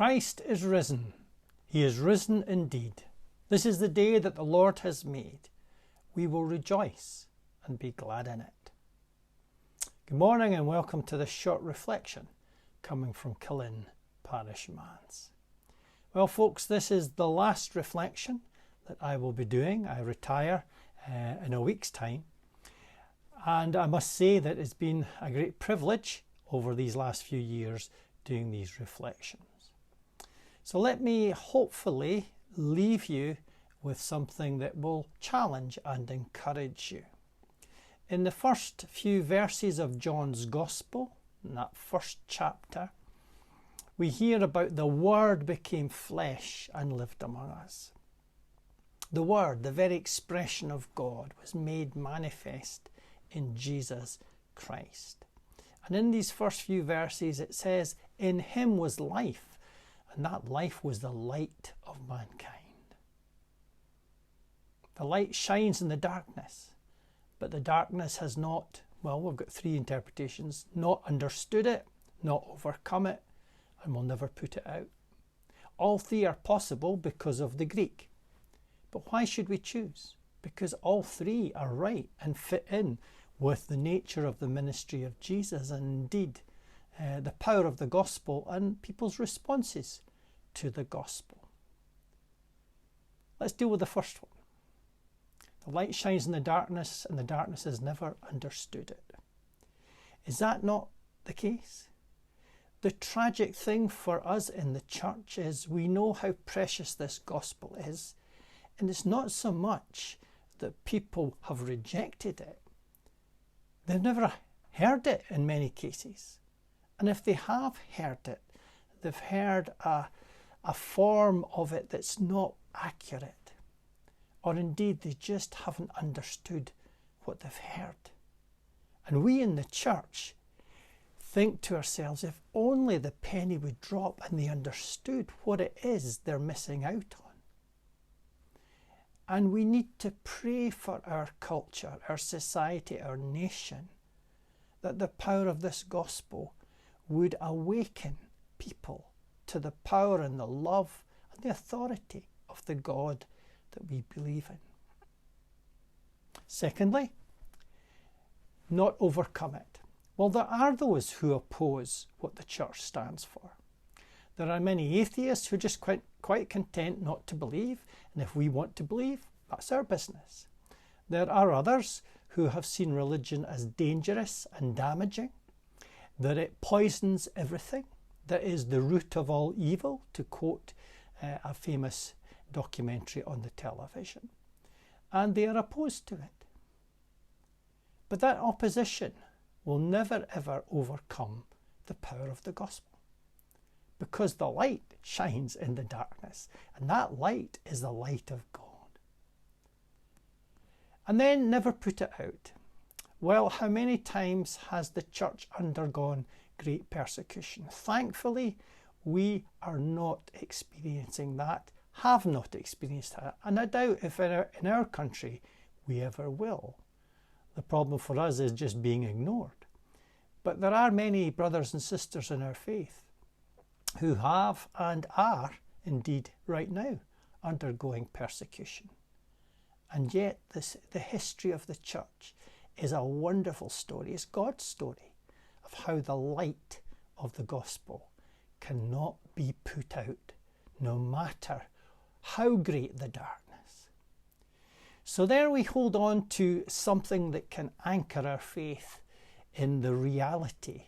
Christ is risen. He is risen indeed. This is the day that the Lord has made. We will rejoice and be glad in it. Good morning and welcome to this short reflection coming from Killin Parish Manse. Well folks, this is the last reflection that I will be doing. I retire in a week's time, and I must say that it's been a great privilege over these last few years doing these reflections. So let me hopefully leave you with something that will challenge and encourage you. In the first few verses of John's Gospel, in that first chapter, we hear about the Word became flesh and lived among us. The Word, the very expression of God, was made manifest in Jesus Christ. And in these first few verses it says, "In him was life, and that life was the light of mankind." The light shines in the darkness, but the darkness has not, well, we've got three interpretations: not understood it, not overcome it, and will never put it out. All three are possible because of the Greek. But why should we choose? Because all three are right and fit in with the nature of the ministry of Jesus, and indeed the power of the gospel and people's responses to the gospel. Let's deal with the first one. The light shines in the darkness, and the darkness has never understood it. Is that not the case? The tragic thing for us in the church is we know how precious this gospel is, and it's not so much that people have rejected it. They've never heard it in many cases. And if they have heard it, they've heard a form of it that's not accurate. Or indeed, they just haven't understood what they've heard. And we in the church think to ourselves, if only the penny would drop and they understood what it is they're missing out on. And we need to pray for our culture, our society, our nation, that the power of this gospel would awaken people to the power and the love and the authority of the God that we believe in. Secondly, not overcome it. Well, there are those who oppose what the church stands for. There are many atheists who are just quite content not to believe, and if we want to believe, that's our business. There are others who have seen religion as dangerous and damaging, that it poisons everything, that is the root of all evil, to quote a famous documentary on the television. And they are opposed to it. But that opposition will never ever overcome the power of the gospel, because the light shines in the darkness, and that light is the light of God. And then never put it out. Well, how many times has the church undergone great persecution? Thankfully, we are not experiencing that, have not experienced that, and I doubt if in our country we ever will. The problem for us is just being ignored. But there are many brothers and sisters in our faith who have and are indeed right now undergoing persecution. And yet the history of the church is a wonderful story. It's God's story of how the light of the gospel cannot be put out, no matter how great the darkness. So there we hold on to something that can anchor our faith in the reality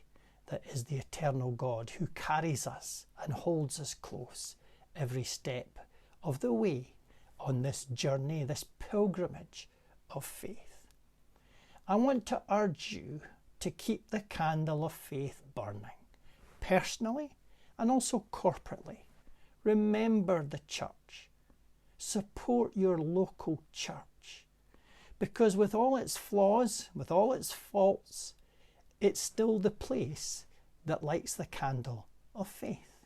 that is the eternal God who carries us and holds us close every step of the way on this journey, this pilgrimage of faith. I want to urge you to keep the candle of faith burning, personally and also corporately. Remember the church. Support your local church, because with all its flaws, with all its faults, it's still the place that lights the candle of faith.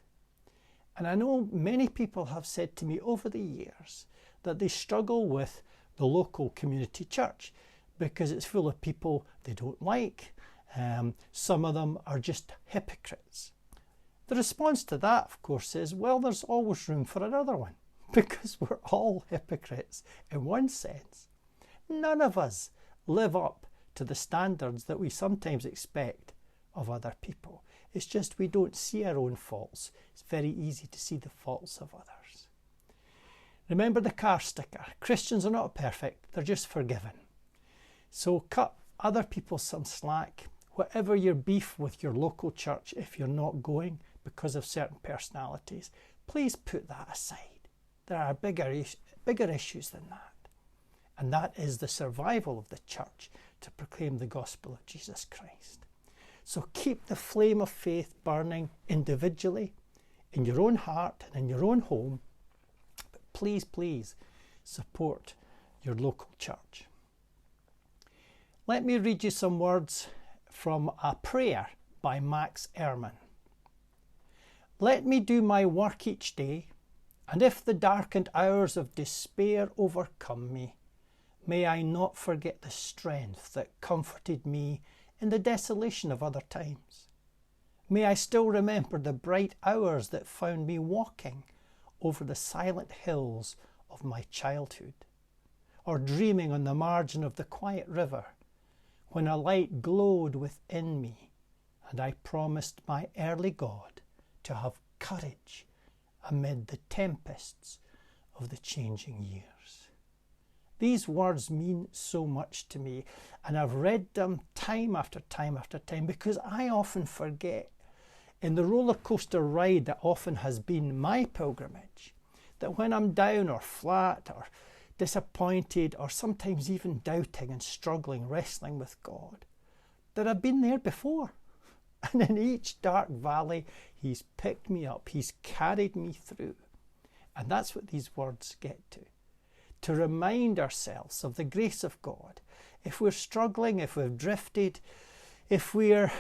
And I know many people have said to me over the years that they struggle with the local community church because it's full of people they don't like. Some of them are just hypocrites. The response to that, of course, is, well, there's always room for another one, because we're all hypocrites in one sense. None of us live up to the standards that we sometimes expect of other people. It's just we don't see our own faults. It's very easy to see the faults of others. Remember the car sticker. Christians are not perfect, they're just forgiven. So cut other people some slack. Whatever your beef with your local church, if you're not going because of certain personalities, please put that aside. There are bigger issues than that. And that is the survival of the church to proclaim the gospel of Jesus Christ. So keep the flame of faith burning individually, in your own heart and in your own home. But please, please support your local church. Let me read you some words from a prayer by Max Airman. Let me do my work each day, and if the darkened hours of despair overcome me, may I not forget the strength that comforted me in the desolation of other times. May I still remember the bright hours that found me walking over the silent hills of my childhood, or dreaming on the margin of the quiet river, when a light glowed within me, and I promised my early God to have courage amid the tempests of the changing years. These words mean so much to me, and I've read them time after time after time, because I often forget, in the roller coaster ride that often has been my pilgrimage, that when I'm down or flat or disappointed or sometimes even doubting and struggling, wrestling with God, that I've been there before. And in each dark valley, He's picked me up, He's carried me through. And that's what these words get to remind ourselves of the grace of God. If we're struggling, if we've drifted, if we're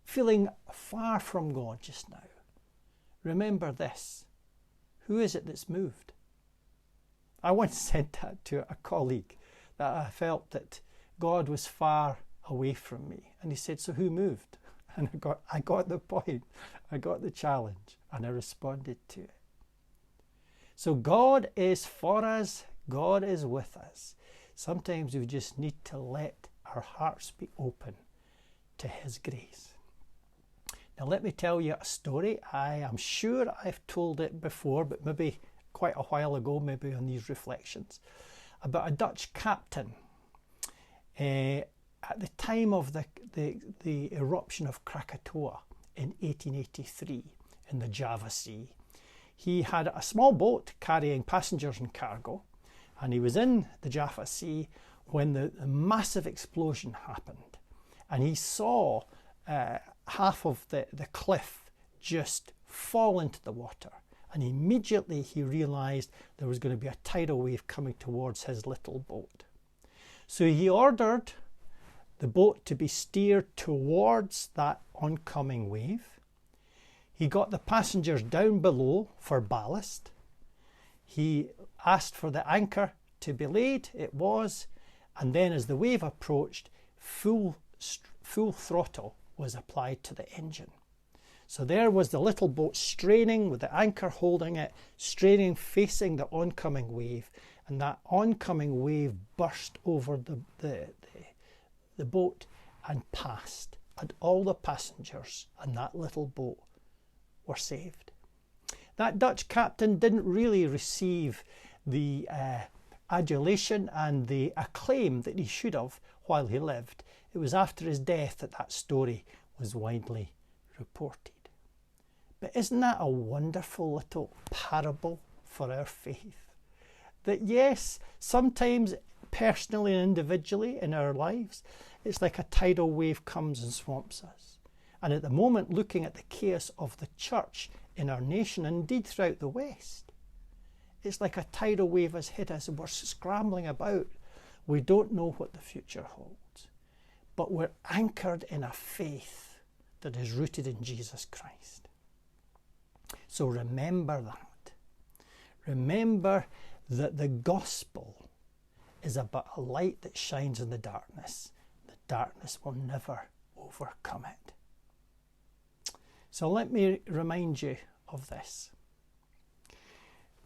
feeling far from God just now, remember this: who is it that's moved? I once said that to a colleague, that I felt that God was far away from me. And he said, so who moved? And I got the point, I got the challenge, and I responded to it. So God is for us, God is with us. Sometimes we just need to let our hearts be open to His grace. Now let me tell you a story. I am sure I've told it before, but maybe quite a while ago, maybe on these reflections, about a Dutch captain at the time of the eruption of Krakatoa in 1883 in the Java Sea. He had a small boat carrying passengers and cargo, and he was in the Java Sea when the massive explosion happened, and he saw half of the cliff just fall into the water. And immediately he realised there was going to be a tidal wave coming towards his little boat. So he ordered the boat to be steered towards that oncoming wave. He got the passengers down below for ballast. He asked for the anchor to be laid. It was. And then as the wave approached, full throttle was applied to the engine. So there was the little boat straining with the anchor holding it, straining, facing the oncoming wave, and that oncoming wave burst over the boat and passed, and all the passengers and that little boat were saved. That Dutch captain didn't really receive the adulation and the acclaim that he should have while he lived. It was after his death that that story was widely reported. But isn't that a wonderful little parable for our faith? That yes, sometimes personally and individually in our lives, it's like a tidal wave comes and swamps us. And at the moment, looking at the chaos of the church in our nation, and indeed throughout the West, it's like a tidal wave has hit us and we're scrambling about. We don't know what the future holds. But we're anchored in a faith that is rooted in Jesus Christ. So remember that. Remember that the gospel is about a light that shines in the darkness. The darkness will never overcome it. So let me remind you of this,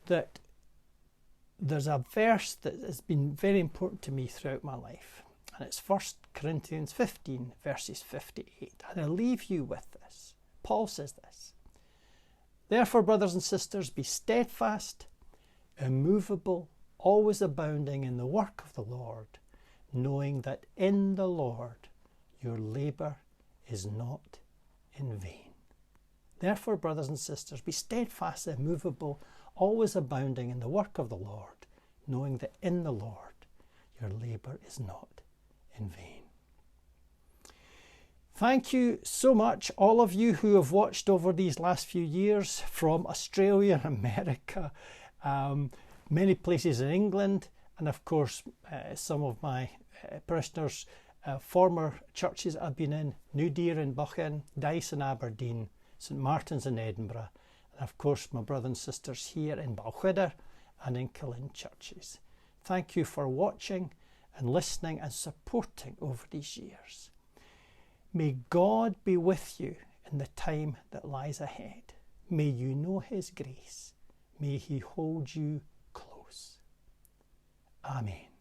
that there's a verse that has been very important to me throughout my life, and it's 1 Corinthians 15 verses 58, and I'll leave you with this. Paul says this: "Therefore, brothers and sisters, be steadfast, immovable, always abounding in the work of the Lord, knowing that in the Lord your labour is not in vain." Therefore, brothers and sisters, be steadfast, immovable, always abounding in the work of the Lord, knowing that in the Lord your labour is not in vain. Thank you so much, all of you who have watched over these last few years from Australia, America, many places in England, and of course some of my parishioners, former churches I've been in: New Deer in Buchan, Dice in Aberdeen, St Martin's in Edinburgh, and of course my brothers and sisters here in Balquhidder and in Killin churches. Thank you for watching and listening and supporting over these years. May God be with you in the time that lies ahead. May you know his grace. May he hold you close. Amen.